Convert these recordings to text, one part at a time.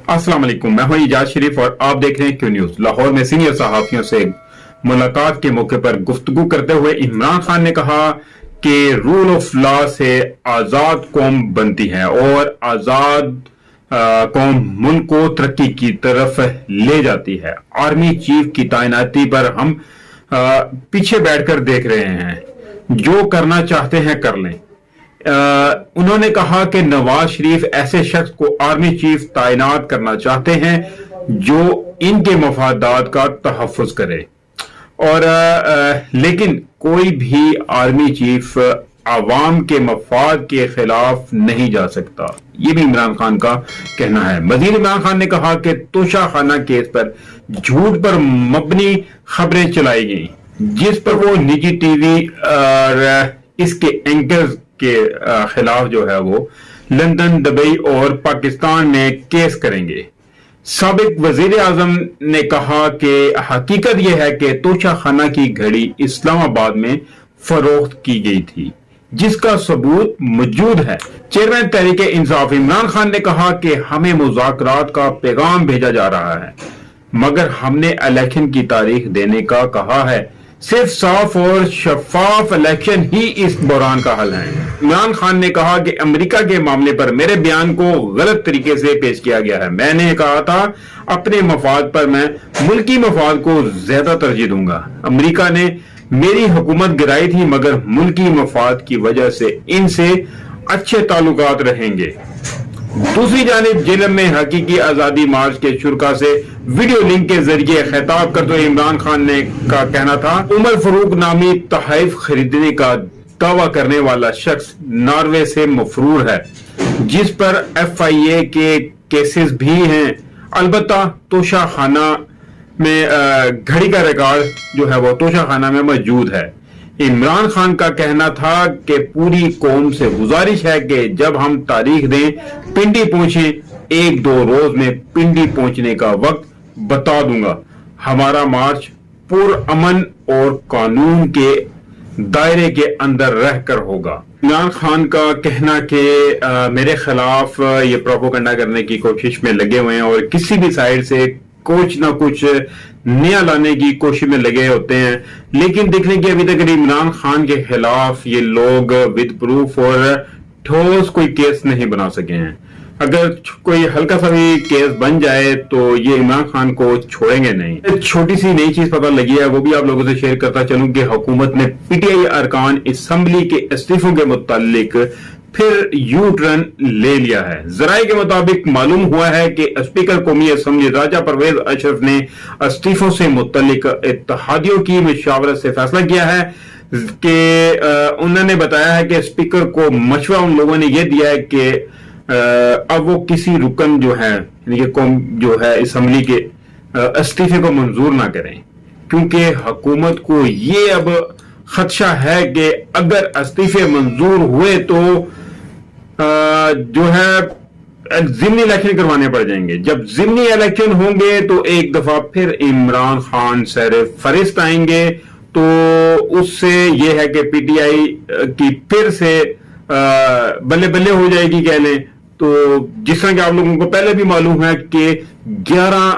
अस्सलाम वालेकुम, मैं हूं इजाज शरीफ और आप देख रहे हैं क्यू न्यूज। लाहौर में सीनियर सहाफियों से मुलाकात के मौके पर गुफ्तगू करते हुए इमरान खान ने कहा कि रूल ऑफ लॉ से आजाद कौम बनती है और आजाद कौम मुल्क को तरक्की की तरफ ले जाती है। आर्मी चीफ की तैनाती पर हम पीछे बैठकर देख रहे हैं, जो करना चाहते हैं कर लें। उन्होंने कहा कि नवाज शरीफ ऐसे शख्स को आर्मी चीफ तैनात करना चाहते हैं जो इनके मफादात का तहफ़्फ़ुज़ करे और लेकिन कोई भी आर्मी चीफ आवाम के मफाद के खिलाफ नहीं जा सकता। ये भी इमरान खान का कहना है। मजीद इमरान खान ने कहा कि तोशाखाना केस पर झूठ पर मबनी खबरें चलाई गई, जिस पर वो निजी टीवी और इसके एंकर्स के खिलाफ जो है वो लंदन, दुबई और पाकिस्तान में केस करेंगे। साबिक वजीर आजम ने कहा कि हकीकत यह है कि तोशाखाना की घड़ी इस्लामाबाद में फरोख्त की गई थी, जिसका सबूत मौजूद है। चेयरमैन तहरीक इंसाफ इमरान खान ने कहा कि हमें मुज़ाकरात का पैगाम भेजा जा रहा है, मगर हमने इलेक्शन की तारीख देने का कहा है। सिर्फ साफ और शफाफ इलेक्शन ही इस बहरान का हल है। इमरान खान ने कहा कि अमेरिका के मामले पर मेरे बयान को गलत तरीके से पेश किया गया है। मैंने कहा था अपने मफाद पर मैं मुल्की मफाद को ज्यादा तरजीह दूंगा। अमेरिका ने मेरी हुकूमत गिराई थी, मगर मुल्की मफाद की वजह से इनसे अच्छे ताल्लुकात रहेंगे। दूसरी जानिब जेलम में हकीकी आजादी मार्च के शुरा से वीडियो लिंक के जरिए खिताब करते हुए इमरान खान ने का कहना था, उमर फरूक नामी तहफ़ खरीदने का दावा करने वाला शख्स नॉर्वे से मफरूर है, जिस पर FIA के केसेस भी हैं। अलबत्ता तोशाखाना में घड़ी का रिकॉर्ड जो है वो तोशाखाना में मौजूद है। इमरान खान का कहना था कि पूरी कौम से गुजारिश है कि जब हम तारीख दें पिंडी पहुंचे, 1-2 रोज में पिंडी पहुंचने का वक्त बता दूंगा। हमारा मार्च पुरअमन और कानून के दायरे के अंदर रहकर होगा। इमरान खान का कहना कि मेरे खिलाफ ये प्रोपोगंडा करने की कोशिश में लगे हुए हैं और किसी भी साइड से कुछ ना कुछ नया लाने की कोशिश में लगे होते हैं, लेकिन देख लें कि अभी तक इमरान खान के खिलाफ ये लोग विद प्रूफ और ठोस कोई केस नहीं बना सके हैं। अगर कोई हल्का सा भी केस बन जाए तो ये इमरान खान को छोड़ेंगे नहीं। एक छोटी सी नई चीज पता लगी है, वो भी आप लोगों से शेयर करता चलूं कि हुकूमत ने PTI अरकान असम्बली के इस्तीफों के मुतालिक फिर यू टर्न ले लिया है। जराये के मुताबिक मालूम हुआ है कि स्पीकर कौमी असम्बली राजा परवेज अशरफ ने इस्तीफों से मुतल्लिक इत्तेहादियों की मशावरत से फैसला किया है कि उन्होंने बताया है कि स्पीकर को मशवरा उन लोगों ने यह दिया है कि अब वो किसी रुकन जो है यानी कि कौम जो है असम्बली के इस्तीफे को मंजूर ना करें, क्योंकि हुकूमत को ये अब खदशा है कि अगर इस्तीफे मंजूर हुए तो जो है ज़िमनी इलेक्शन करवाने पड़ जाएंगे। जब ज़िमनी इलेक्शन होंगे तो एक दफा फिर इमरान खान सर फरिस्त आएंगे, तो उससे यह है कि PTI की फिर से बल्ले बल्ले हो जाएगी कह लें। तो जिस तरह कि आप लोगों को पहले भी मालूम है कि 11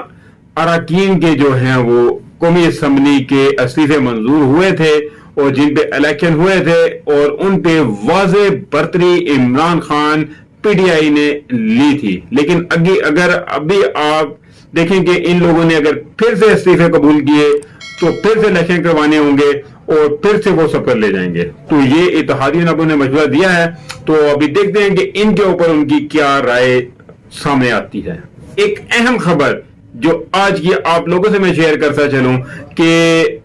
अरकान के जो हैं वो कौमी असम्बली के इस्तीफे मंजूर हुए थे और जिन पे इलेक्शन हुए थे और उन पे वाज़े बरतरी इमरान खान PTI ने ली थी। लेकिन अगर अभी आप देखें कि इन लोगों ने अगर फिर से इस्तीफे कबूल किए तो फिर से इलेक्शन करवाने होंगे और फिर से वो सब कर ले जाएंगे। तो ये इत्तेहादी नबों ने मशवरा दिया है, तो अभी देखते हैं कि इनके ऊपर उनकी क्या राय सामने आती है। एक अहम खबर जो आज की आप लोगों से मैं शेयर करता चलूं कि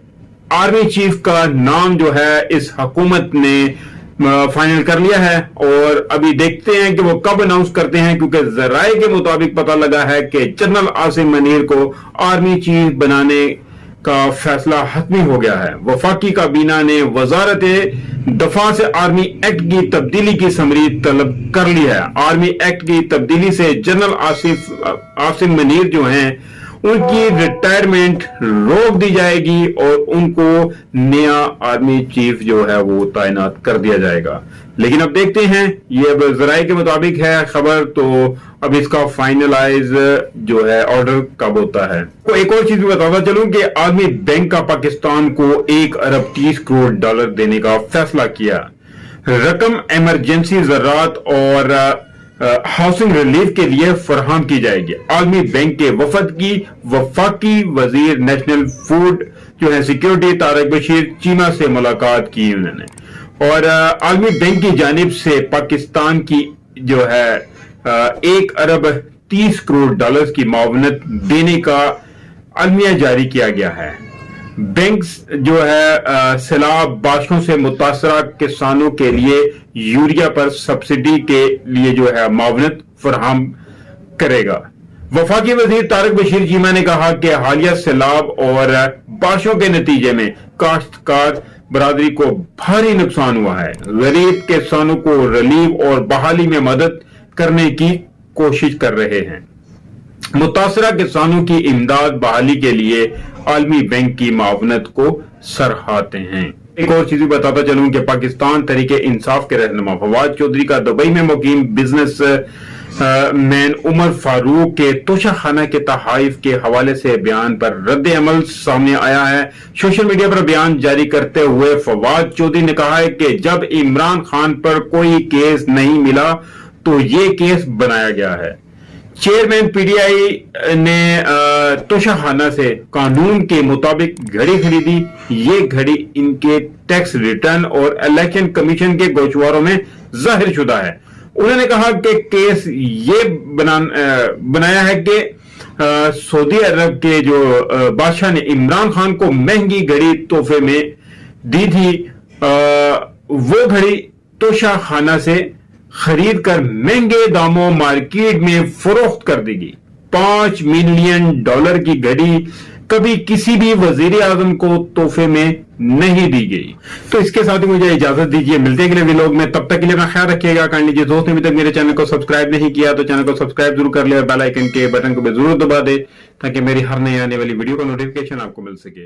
आर्मी चीफ का नाम जो है इस हुकूमत ने फाइनल कर लिया है और अभी देखते हैं कि वो कब अनाउंस करते हैं, क्योंकि जराये के मुताबिक पता लगा है कि जनरल आसिम मनीर को आर्मी चीफ बनाने का फैसला हतमी हो गया है। वफाकी काबीना ने वजारत दफा से आर्मी एक्ट की तब्दीली की समरी तलब कर ली है। आर्मी एक्ट की तब्दीली से जनरल आसिम मनीर जो हैं उनकी रिटायरमेंट रोक दी जाएगी और उनको नया आर्मी चीफ जो है वो तैनात कर दिया जाएगा। लेकिन अब देखते हैं, ये अब जराये के मुताबिक है खबर, तो अब इसका फाइनलाइज जो है ऑर्डर कब होता है। तो एक और चीज भी बताता चलूं कि आलमी बैंक का पाकिस्तान को 1 अरब 30 करोड़ डॉलर देने का फैसला किया। रकम इमरजेंसी ज़राअत और हाउसिंग रिलीफ के लिए फराहम की जाएगी। आलमी बैंक के वफद की वफाकी वजीर नेशनल फूड जो है सिक्योरिटी तारिक बशीर चीमा से मुलाकात की उन्होंने, और आलमी बैंक की जानिब से पाकिस्तान की जो है 1 अरब 30 करोड़ डॉलर की मावनत देने का अलमिया जारी किया गया है। बैंक जो है सैलाब बारिशों से मुतासरा किसानों के लिए यूरिया पर सब्सिडी के लिए जो है मावनत फराहम करेगा। वफाकी वजीर तारिक बशीर चीमा ने कहा कि हालिया सैलाब और बारिशों के नतीजे में काश्तकार बरादरी को भारी नुकसान हुआ है। गरीब किसानों को रिलीफ और बहाली में मदद करने की कोशिश कर रहे हैं। मुतासरा किसानों की इमदाद बहाली के लिए आलमी बैंक की मावनत को सराहते हैं। एक और चीज भी बताता चलूं कि पाकिस्तान तरीके इंसाफ के रहनुमा फवाद चौधरी का दुबई में मुकीम बिजनेस मैन उमर फारूक के तोशाखाना के तहाइफ के हवाले से बयान पर रद्द अमल सामने आया है। सोशल मीडिया पर बयान जारी करते हुए फवाद चौधरी ने कहा है कि जब इमरान खान पर कोई केस नहीं मिला तो ये केस बनाया गया है। चेयरमैन पीडीआई ने तोशाखाना से कानून के मुताबिक घड़ी खरीदी। ये घड़ी इनके टैक्स रिटर्न और इलेक्शन कमीशन के गोशवारों में जाहिर शुदा है। उन्होंने कहा कि केस ये बनाया है कि सऊदी अरब के जो बादशाह ने इमरान खान को महंगी घड़ी तोहफे में दी थी, वो घड़ी तोशाखाना से खरीद कर महंगे दामों मार्केट में फरोख्त कर दी गई। $5 मिलियन की घड़ी कभी किसी भी वजीर आजम को तोहफे में नहीं दी गई। तो इसके साथ ही मुझे इजाजत दीजिए, मिलते हैं अगले व्लॉग में। तब तक के लिए अपना ख्याल रखिएगा। कर लीजिए दोस्तों, अभी तक मेरे चैनल को सब्सक्राइब नहीं किया तो चैनल को सब्सक्राइब जरूर कर ले और बेल आइकन के बटन को भी जरूर दबा दे ताकि मेरी हर नई आने वाली वीडियो का नोटिफिकेशन आपको मिल सके।